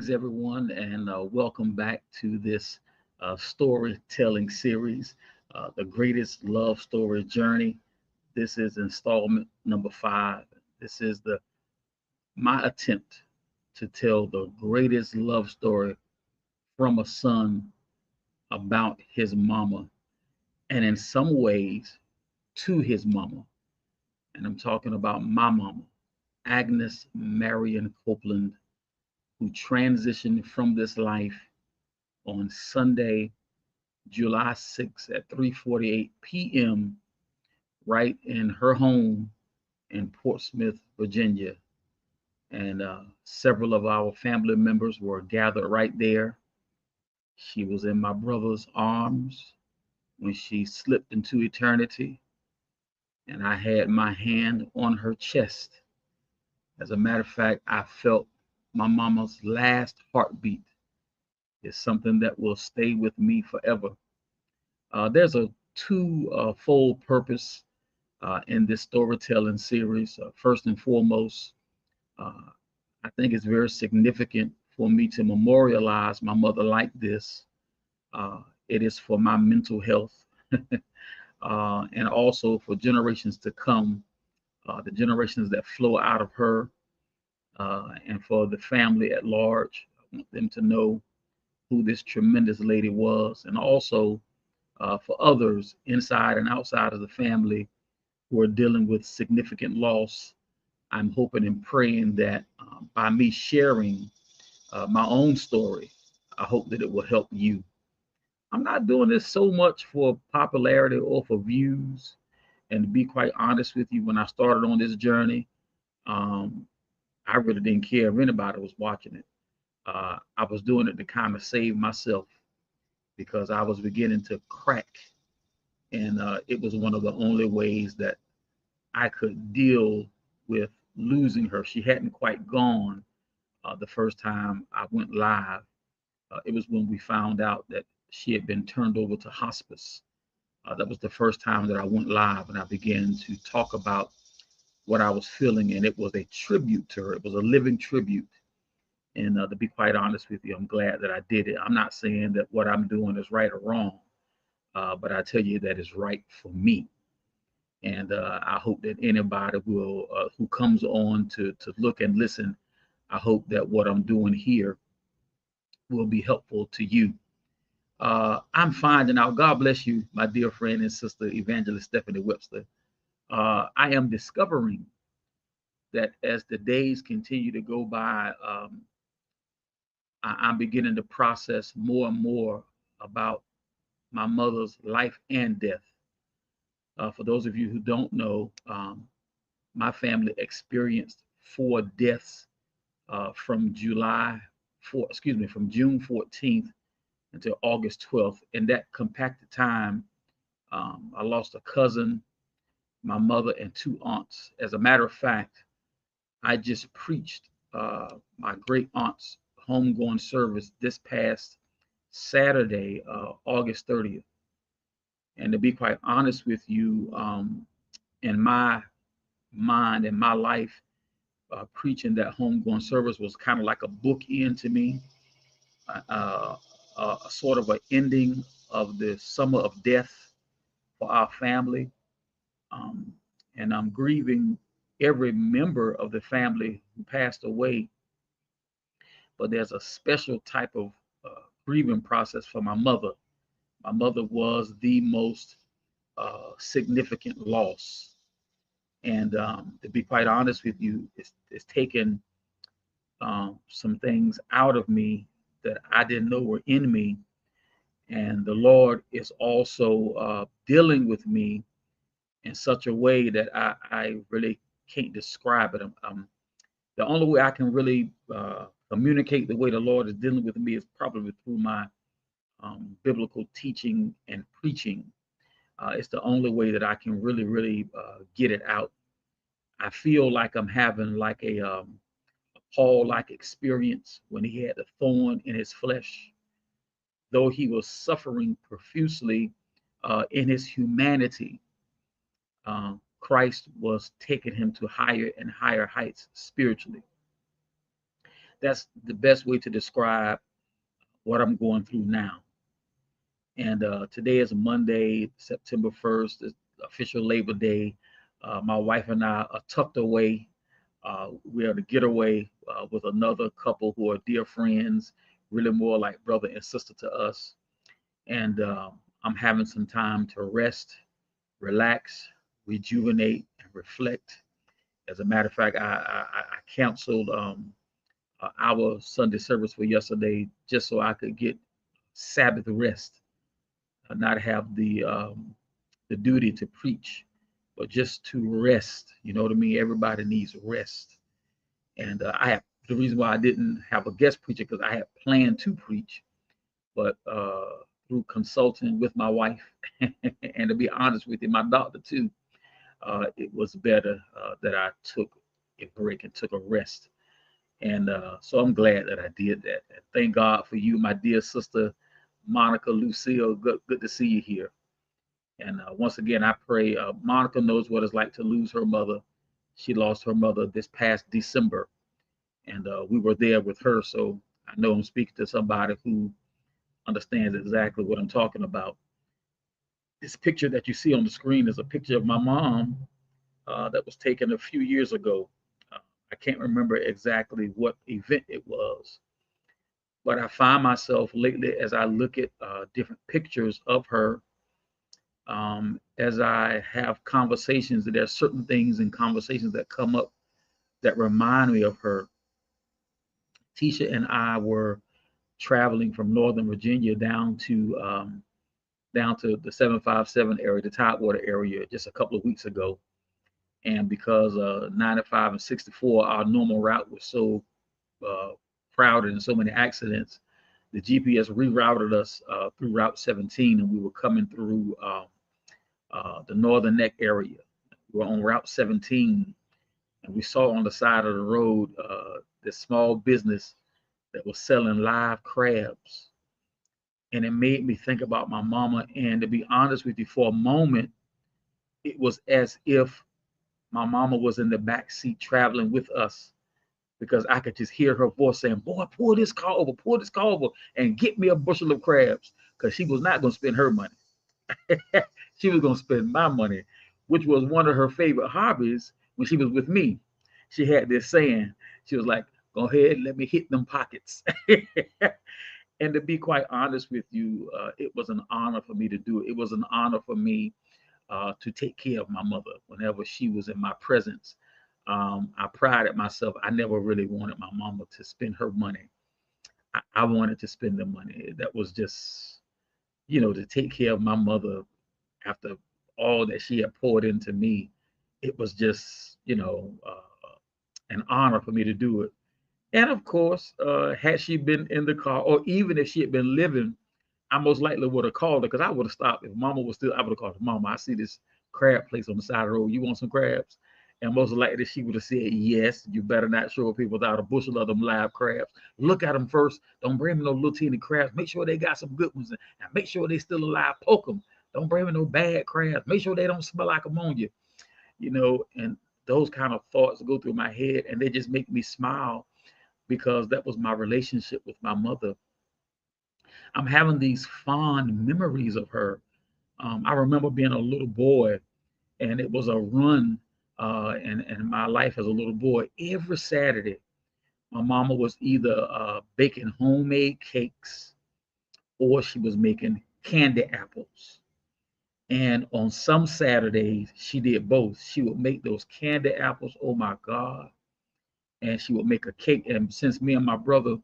Greetings, everyone, and welcome back to this storytelling series, The Greatest Love Story Journey. This is installment number 5. This is the my attempt to tell the greatest love story from a son about his mama, and in some ways to his mama. And I'm talking about my mama, Agnes Marion Copeland, who transitioned from this life on Sunday, July 6th at 3:48 p.m. right in her home in Portsmouth, Virginia. And several of our family members were gathered right there. She was in my brother's arms when she slipped into eternity, and I had my hand on her chest. As a matter of fact, I felt my mama's last heartbeat. Is something that will stay with me forever. There's a two-fold purpose in this storytelling series. First and foremost, uh, I think it's very significant for me to memorialize my mother like this. It is for my mental health and also for generations to come, the generations that flow out of her, and for the family at large. I want them to know who this tremendous lady was, and also for others inside and outside of the family who are dealing with significant loss. I'm hoping and praying that by me sharing my own story, I hope that it will help you. I'm not doing this so much for popularity or for views. And to be quite honest with you, when I started on this journey, um, I really didn't care if anybody was watching it. I was doing it to kind of save myself because I was beginning to crack. And it was one of the only ways that I could deal with losing her. She hadn't quite gone the first time I went live. It was when we found out that she had been turned over to hospice. That was the first time that I went live and I began to talk about what I was feeling. And it was a tribute to her, it was a living tribute. And to be quite honest with you, I'm glad that I did it. I'm not saying that what I'm doing is right or wrong, but I tell you that it's right for me. And I hope that anybody will who comes on to look and listen. I hope that what I'm doing here will be helpful to you. I'm finding out. God bless you, my dear friend and sister, Evangelist Stephanie Webster. I am discovering that as the days continue to go by, I'm beginning to process more and more about my mother's life and death. For those of you who don't know, my family experienced 4 deaths from from June 14th until August 12th. In that compacted time, I lost a cousin, my mother, and 2 aunts. As a matter of fact, I just preached my great aunt's homegoing service this past Saturday, August 30th. And to be quite honest with you, in my mind and my life, preaching that homegoing service was kind of like a bookend to me, uh, a sort of an ending of the summer of death for our family. Um, and I'm grieving every member of the family who passed away, but there's a special type of grieving process for my mother. My mother was the most significant loss. And to be quite honest with you, it's taken some things out of me that I didn't know were in me. And the Lord is also dealing with me in such a way that I really can't describe it. The only way I can really communicate the way the Lord is dealing with me is probably through my biblical teaching and preaching. It's the only way that I can really get it out. I feel like I'm having like a Paul-like experience when he had the thorn in his flesh, though he was suffering profusely in his humanity. Christ was taking him to higher and higher heights spiritually. that's the best way to describe what I'm going through now. And today is Monday, September 1st, it's official Labor Day. My wife and I are tucked away. We are to get away with another couple who are dear friends, really more like brother and sister to us. And I'm having some time to rest, relax, rejuvenate, and reflect. As a matter of fact, I canceled our Sunday service for yesterday just so I could get Sabbath rest, not have the duty to preach, but just to rest. You know what I mean? Everybody needs rest. And I have the reason why I didn't have a guest preacher because I had planned to preach, but through consulting with my wife, and to be honest with you, my doctor too, it was better that I took a break and took a rest. And so I'm glad that I did that. And thank God for you, my dear sister, Monica Lucille. Good to see you here. And once again, I pray Monica knows what it's like to lose her mother. She lost her mother this past December, and we were there with her. So I know I'm speaking to somebody who understands exactly what I'm talking about. This picture that you see on the screen is a picture of my mom that was taken a few years ago. Uh, I can't remember exactly what event it was, but I find myself lately as I look at different pictures of her, as I have conversations, there are certain things and conversations that come up that remind me of her. Tisha and I were traveling from Northern Virginia down to the 757 area, the Tidewater area, just a couple of weeks ago. And because 95 and 64, our normal route was so uh, crowded and so many accidents, the GPS rerouted us through Route 17, and we were coming through the Northern Neck area. We were on Route 17, and we saw on the side of the road this small business that was selling live crabs. And it made me think about my mama. And to be honest with you, for a moment, it was as if my mama was in the back seat traveling with us because I could just hear her voice saying, "Boy, pull this car over, and get me a bushel of crabs," because she was not going to spend her money. She was going to spend my money, which was one of her favorite hobbies when she was with me. She had this saying, she was like, "Go ahead, let me hit them pockets." And to be quite honest with you, it was an honor for me to do it. It was an honor for me to take care of my mother whenever she was in my presence. I prided myself. I never really wanted my mama to spend her money. I wanted to spend the money. That was just, to take care of my mother after all that she had poured into me. It was just, an honor for me to do it. And of course, had she been in the car, or even if she had been living, I most likely would have called her because I would have stopped. If Mama was still, I would have called her, "Mama, I see this crab place on the side of the road. You want some crabs?" And most likely she would have said, "Yes, you better not show people without a bushel of them live crabs. Look at them first. Don't bring me no little teeny crabs. Make sure they got some good ones and make sure they still alive. Poke them. Don't bring me no bad crabs. Make sure they don't smell like ammonia." And those kind of thoughts go through my head and they just make me smile because that was my relationship with my mother. I'm having these fond memories of her. I remember being a little boy, and it was a run in my life as a little boy. Every Saturday, my mama was either baking homemade cakes or she was making candy apples. And on some Saturdays, she did both. She would make those candy apples. Oh my God. And she would make a cake. And since me and my brother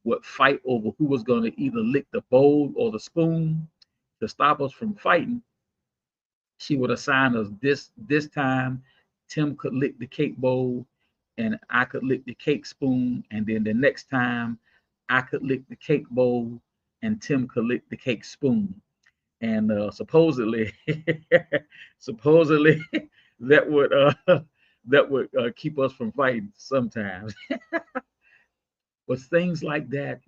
would fight over who was going to either lick the bowl or the spoon to stop us from fighting, she would assign us this time. Tim could lick the cake bowl, and I could lick the cake spoon, and then the next time I could lick the cake bowl, and Tim could lick the cake spoon. And supposedly, supposedly that would keep us from fighting sometimes. But things like that,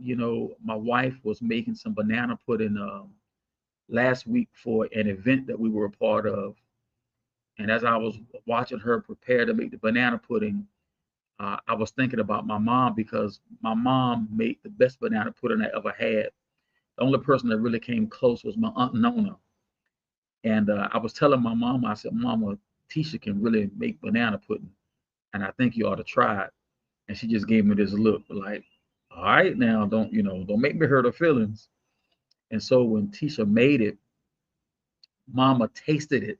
my wife was making some banana pudding last week for an event that we were a part of. And as I was watching her prepare to make the banana pudding, I was thinking about my mom because my mom made the best banana pudding I ever had. The only person that really came close was my aunt Nona. And I was telling my mom, I said, Mama, Tisha can really make banana pudding, and I think you ought to try it. And she just gave me this look like, all right, now don't make me hurt her feelings. And so when Tisha made it, Mama tasted it,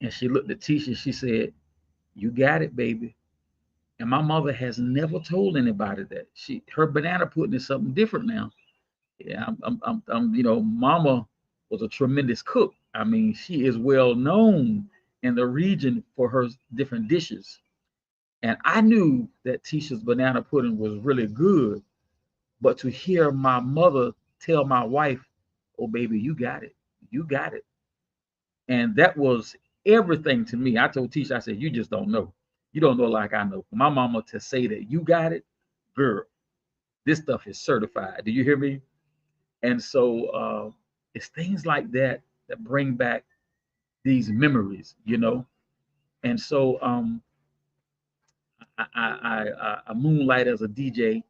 and she looked at Tisha. She said, "You got it, baby." And my mother has never told anybody that her banana pudding is something different now. Yeah, Mama was a tremendous cook. I mean, she is well known in the region for her different dishes. And I knew that Tisha's banana pudding was really good, but to hear my mother tell my wife, "Oh, baby, you got it, you got it," and that was everything to me. I told Tisha, I said, "You just don't know. You don't know like I know." For my mama to say that you got it, girl, this stuff is certified. Do you hear me? And so it's things like that that bring back these memories. And so I moonlight as a DJ,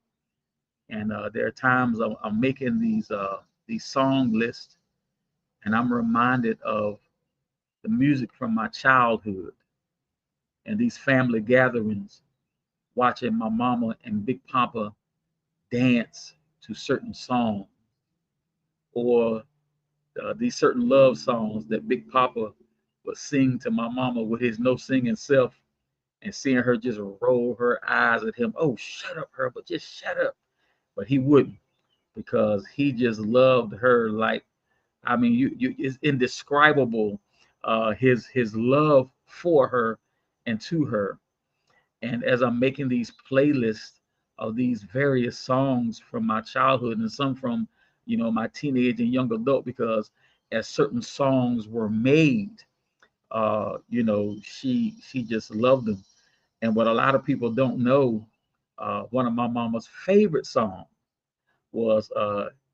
and there are times I'm making these song lists, and I'm reminded of the music from my childhood and these family gatherings, watching my mama and Big Papa dance to certain songs, or these certain love songs that Big Papa would sing to my mama with his no singing self, and seeing her just roll her eyes at him. "Oh, shut up, Herbert, just shut up." But he wouldn't, because he just loved her like, I mean, it's indescribable, his love for her and to her. And as I'm making these playlists of these various songs from my childhood and some from, my teenage and young adult, because as certain songs were made, she just loved them. And what a lot of people don't know, one of my mama's favorite songs was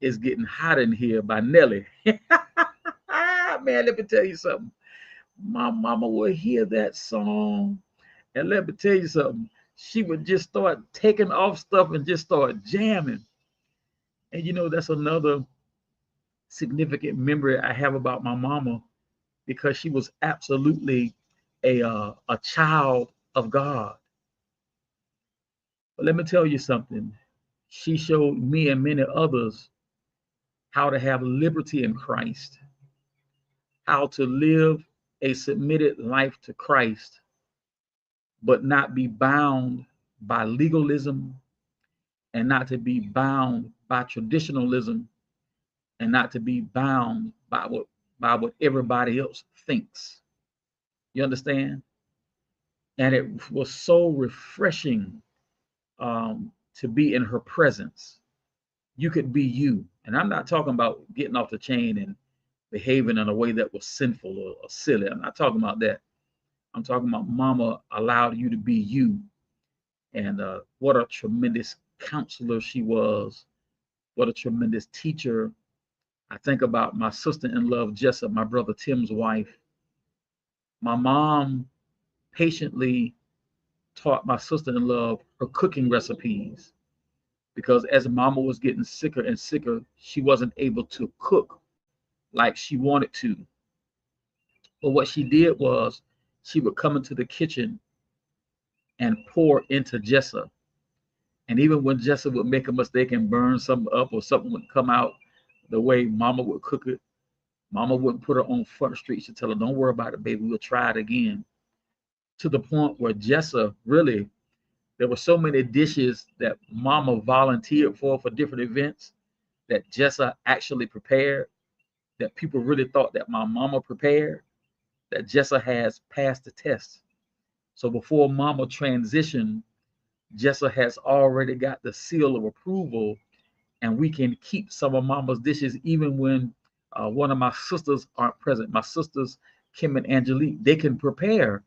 "It's Getting Hot in Here" by Nelly. Man, let me tell you something. My mama would hear that song, and let me tell you something. She would just start taking off stuff and just start jamming. And that's another significant memory I have about my mama, because she was absolutely a child of God. But let me tell you something. She showed me and many others how to have liberty in Christ, how to live a submitted life to Christ, but not be bound by legalism, and not to be bound by traditionalism, and not to be bound by what everybody else thinks. You understand? And it was so refreshing to be in her presence. You could be you. And I'm not talking about getting off the chain and behaving in a way that was sinful or silly. I'm not talking about that. I'm talking about mama allowed you to be you. And what a tremendous counselor she was. What a tremendous teacher. I think about my sister in love, Jessa, my brother Tim's wife. My mom patiently taught my sister in love her cooking recipes, because as mama was getting sicker and sicker, she wasn't able to cook like she wanted to. But what she did was she would come into the kitchen and pour into Jessa. And even when Jessa would make a mistake and burn something up, or something would come out the way mama would cook it, mama wouldn't put her on Front Street. She'd tell her, "Don't worry about it, baby. We'll try it again." To the point where Jessa really, there were so many dishes that mama volunteered for different events that Jessa actually prepared, that people really thought that my mama prepared, that Jessa has passed the test. So before mama transitioned, Jessa has already got the seal of approval, and we can keep some of mama's dishes even when one of my sisters aren't present. My sisters, Kim and Angelique, they can prepare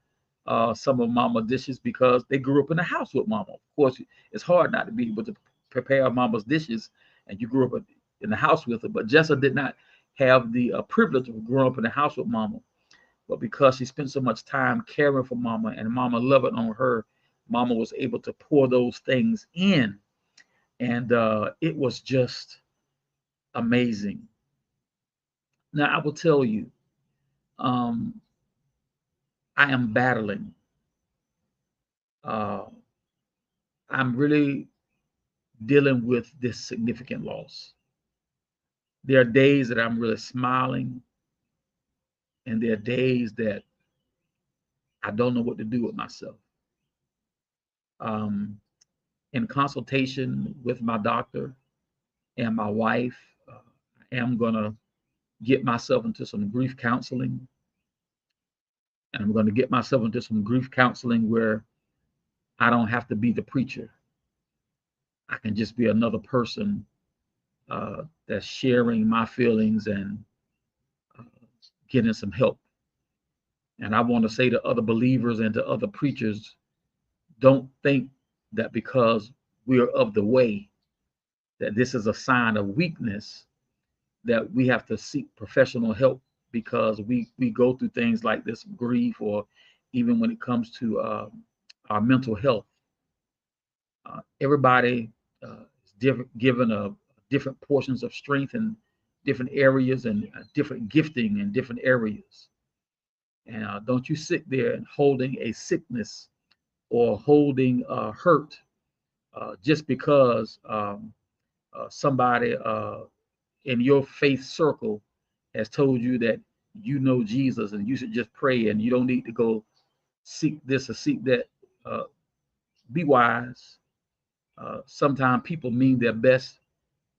some of mama dishes because they grew up in the house with mama. Of course, it's hard not to be able to prepare mama's dishes, and you grew up in the house with her. But Jessa did not have the privilege of growing up in the house with mama. But because she spent so much time caring for mama and mama loving on her, Mama was able to pour those things in, and it was just amazing. Now, I will tell you, um, I am battling. Uh, I'm really dealing with this significant loss. There are days that I'm really smiling, and there are days that I don't know what to do with myself. Um, in consultation with my doctor and my wife, I am going to get myself into some grief counseling. And I'm going to get myself into some grief counseling where I don't have to be the preacher. I can just be another person that's sharing my feelings and uh, getting some help. And I want to say to other believers and to other preachers, don't think that because we are of the way, that this is a sign of weakness, that we have to seek professional help because we go through things like this grief, or even when it comes to our mental health. Everybody is given a different portions of strength in different areas, and different gifting in different areas. And don't you sit there and holding a sickness or holding hurt just because somebody in your faith circle has told you that you know Jesus and you should just pray and you don't need to go seek this or seek that. Uh, be wise. Sometimes people mean their best,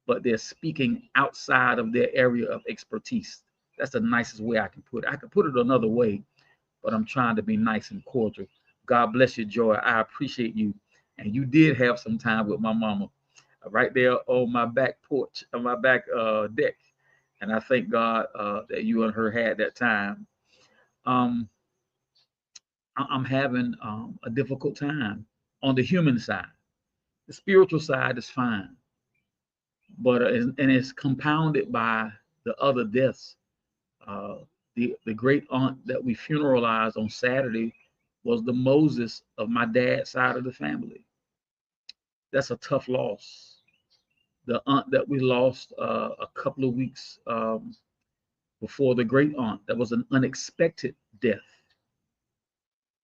but they're speaking outside of their area of expertise. That's the nicest way I can put it. I could put it another way, but I'm trying to be nice and cordial. God bless you, Joy. I appreciate you. And you did have some time with my mama right there on my back porch, on my back deck. And I thank God that you and her had that time. Um, I'm having a difficult time on the human side. The spiritual side is fine, but and it's compounded by the other deaths. Uh, the great aunt that we funeralized on Saturday was the Moses of my dad's side of the family. That's a tough loss. The aunt that we lost a couple of weeks before the great aunt, that was an unexpected death.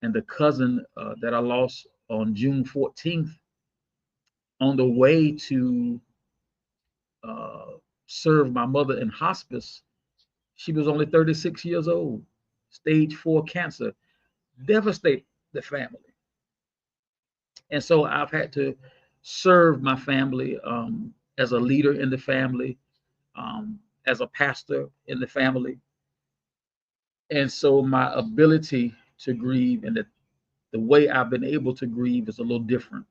And the cousin that I lost on June 14th on the way to uh, serve my mother in hospice, she was only 36 years old, stage 4 cancer, devastate the family. And so I've had to serve my family as a leader in the family, as a pastor in the family. And so my ability to grieve and the way I've been able to grieve is a little different.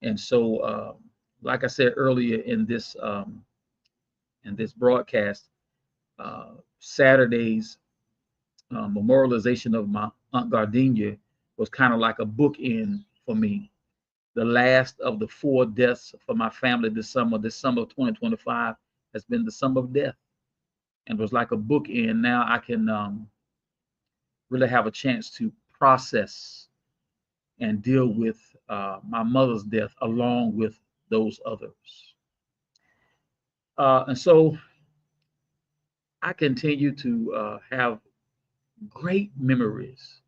And so, like I said earlier in this broadcast, Saturday's memorialization of my Aunt Gardenia was kind of like a bookend for me. The last of the 4 deaths for my family this summer of 2025, has been the summer of death, and was like a bookend. Now I can really have a chance to process and deal with my mother's death along with those others. And so I continue to have great memories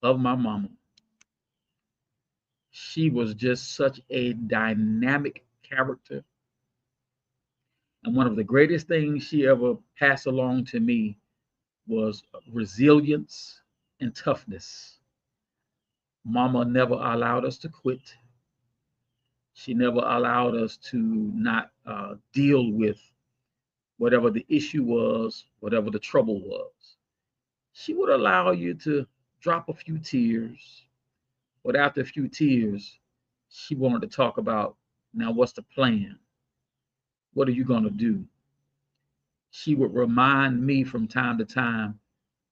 of my mama. She was just such a dynamic character. And one of the greatest things she ever passed along to me was resilience and toughness. Mama never allowed us to quit. She never allowed us to not deal with whatever the issue was, whatever the trouble was. She would allow you to drop a few tears, but after a few tears, she wanted to talk about, now what's the plan? What are you going to do? She would remind me from time to time,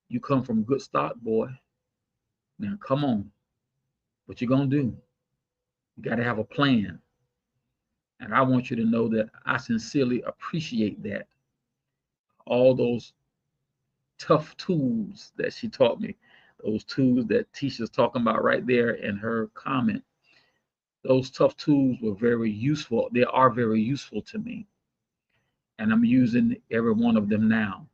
you come from a good start, boy. Now come on. What you going to do? You got to have a plan. And I want you to know that I sincerely appreciate that. All those tough tools that she taught me, Those tools that Tisha's talking about right there in her comment, those tough tools were very useful. They are very useful to me. And I'm using every one of them now.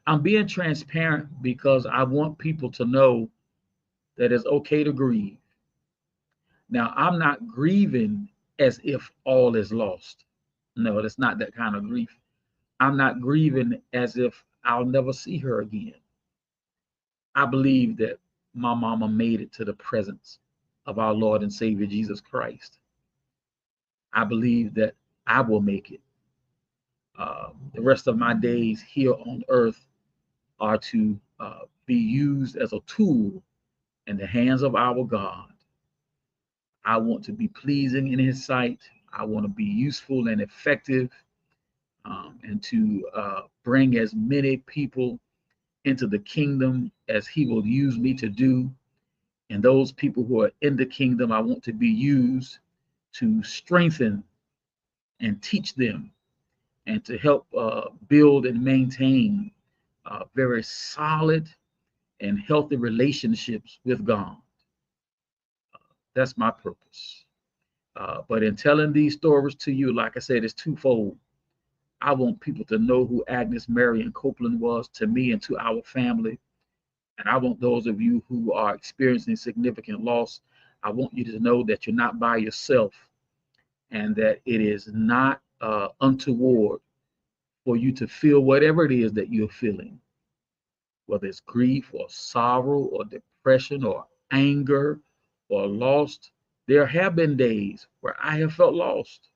I'm being transparent because I want people to know that it's okay to grieve. Now, I'm not grieving as if all is lost. No, that's not that kind of grief. I'm not grieving as if I'll never see her again. I believe that my mama made it to the presence of our Lord and Savior Jesus Christ. I believe that I will make it. The rest of my days here on earth are to be used as a tool in the hands of our God. I want to be pleasing in His sight. I want to be useful and effective, and to bring as many people into the kingdom as He will use me to do. And those people who are in the kingdom, I want to be used to strengthen and teach them and to help build and maintain very solid and healthy relationships with God. That's my purpose. But in telling these stories to you, like I said, it's twofold. I want people to know who Agnes Marion Copeland was to me and to our family. And I want those of you who are experiencing significant loss, I want you to know that you're not by yourself and that it is not untoward for you to feel whatever it is that you're feeling, whether it's grief or sorrow or depression or anger or lost. There have been days where I have felt lost.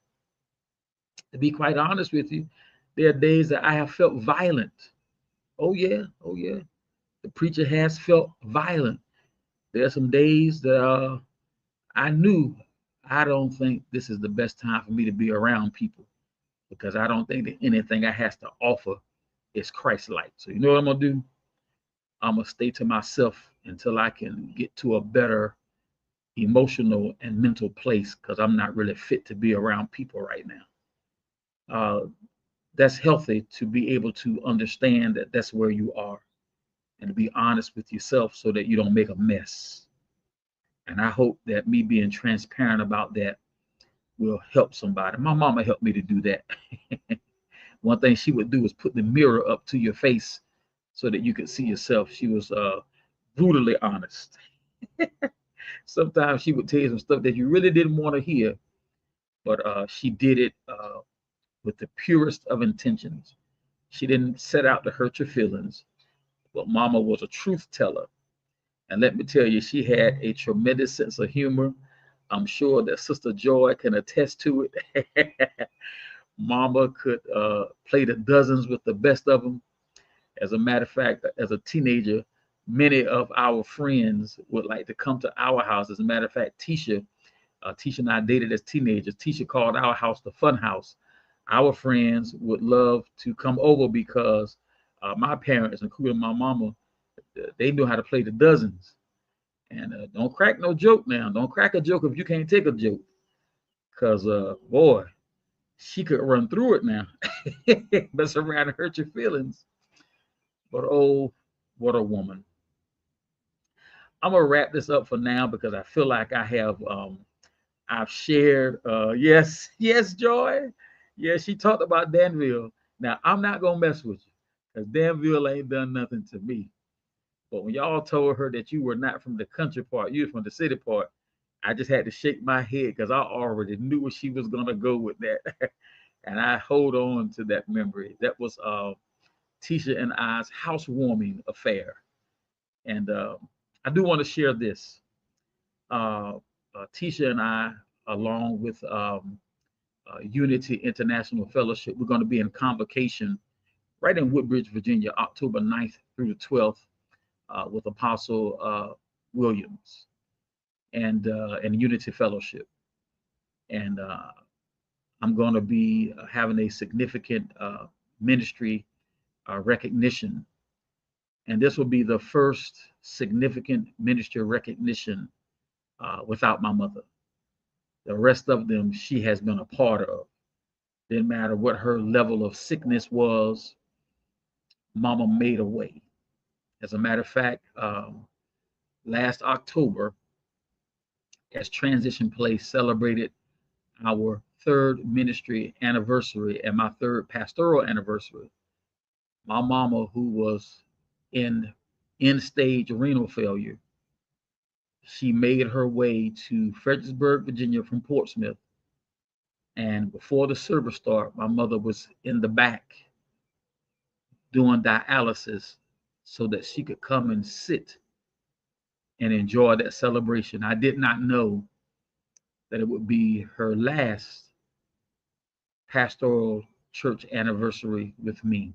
To be quite honest with you, there are days that I have felt violent. Oh, yeah. Oh, yeah. The preacher has felt violent. There are some days that I knew I don't think this is the best time for me to be around people because I don't think that anything I has to offer is Christ-like. So you know what I'm gonna do? I'm gonna stay to myself until I can get to a better emotional and mental place because I'm not really fit to be around people right now. That's healthy to be able to understand that that's where you are and to be honest with yourself so that you don't make a mess. And I hope that me being transparent about that will help somebody. My mama helped me to do that. One thing she would do is put the mirror up to your face so that you could see yourself. She was brutally honest. Sometimes she would tell you some stuff that you really didn't want to hear, but she did it with the purest of intentions. She didn't set out to hurt your feelings, but mama was a truth teller. And let me tell you, she had a tremendous sense of humor. I'm sure that Sister Joy can attest to it. Mama could play the dozens with the best of them. As a matter of fact, as a teenager, many of our friends would like to come to our house. As a matter of fact, Tisha and I dated as teenagers. Tisha called our house the fun house. Our friends would love to come over because my parents, including my mama, they knew how to play the dozens. And don't crack no joke now. Don't crack a joke if you can't take a joke. Because, boy, she could run through it now. Mess around and hurt your feelings. But, oh, what a woman. I'm going to wrap this up for now because I feel like I've shared, yes, Joy. Yeah, she talked about Danville. Now, I'm not going to mess with you because Danville ain't done nothing to me. But when y'all told her that you were not from the country part, you were from the city part, I just had to shake my head because I already knew where she was going to go with that. And I hold on to that memory. That was Tisha and I's housewarming affair. And I do want to share this. Tisha and I, along with Unity International Fellowship, we're going to be in convocation right in Woodbridge, Virginia, October 9th through the 12th. With Apostle Williams and Unity Fellowship. And I'm going to be having a significant ministry recognition. And this will be the first significant ministry recognition without my mother. The rest of them she has been a part of. Didn't matter what her level of sickness was, Mama made a way. As a matter of fact, last October, as Transition Place celebrated our third ministry anniversary and my third pastoral anniversary, my mama, who was in end-stage renal failure, she made her way to Fredericksburg, Virginia from Portsmouth. And before the service started, my mother was in the back doing dialysis so that she could come and sit and enjoy that celebration. I did not know that it would be her last pastoral church anniversary with me.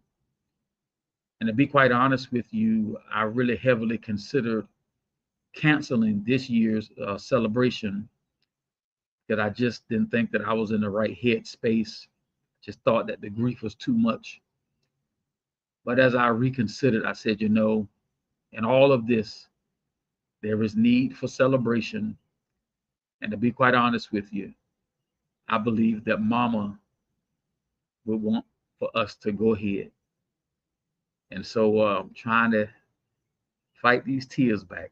And to be quite honest with you, I really heavily considered canceling this year's celebration because I just didn't think that I was in the right headspace. Just thought that the grief was too much. But as I reconsidered, I said, in all of this, there is need for celebration. And to be quite honest with you, I believe that Mama would want for us to go ahead. And so I'm trying to fight these tears back.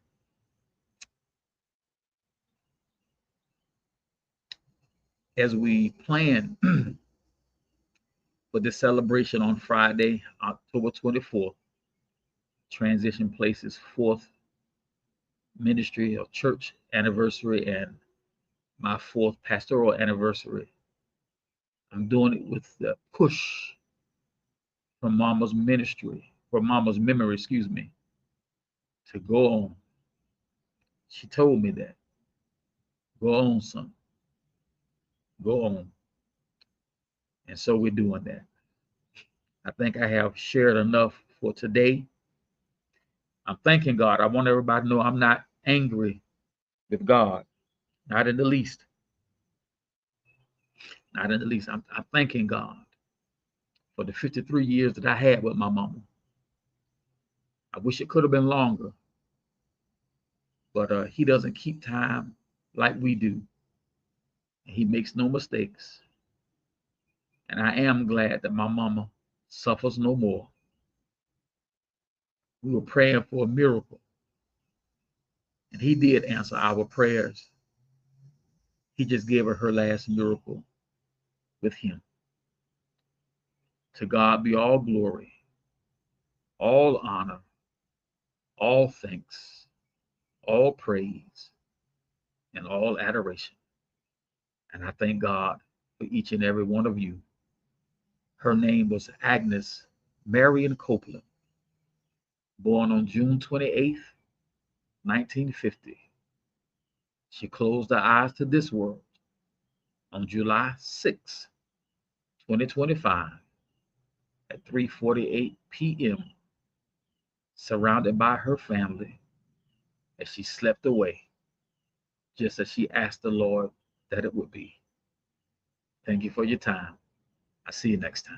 As we plan for this celebration on Friday, October 24th, Transition Place's fourth ministry or church anniversary and my fourth pastoral anniversary. I'm doing it with the push from Mama's ministry, from Mama's memory, to go on. She told me that. Go on, son. Go on. And so we're doing that. I think I have shared enough for today. I'm thanking God. I want everybody to know I'm not angry with God, not in the least. Not in the least. I'm thanking God for the 53 years that I had with my mama. I wish it could have been longer, but he doesn't keep time like we do. He makes no mistakes. And I am glad that my mama suffers no more. We were praying for a miracle, and he did answer our prayers. He just gave her last miracle with him. To God be all glory, all honor, all thanks, all praise, and all adoration. And I thank God for each and every one of you. Her name was Agnes Marion Copeland, born on June 28th, 1950. She closed her eyes to this world on July 6, 2025 at 3:48 p.m., surrounded by her family as she slept away, just as she asked the Lord that it would be. Thank you for your time. I'll see you next time.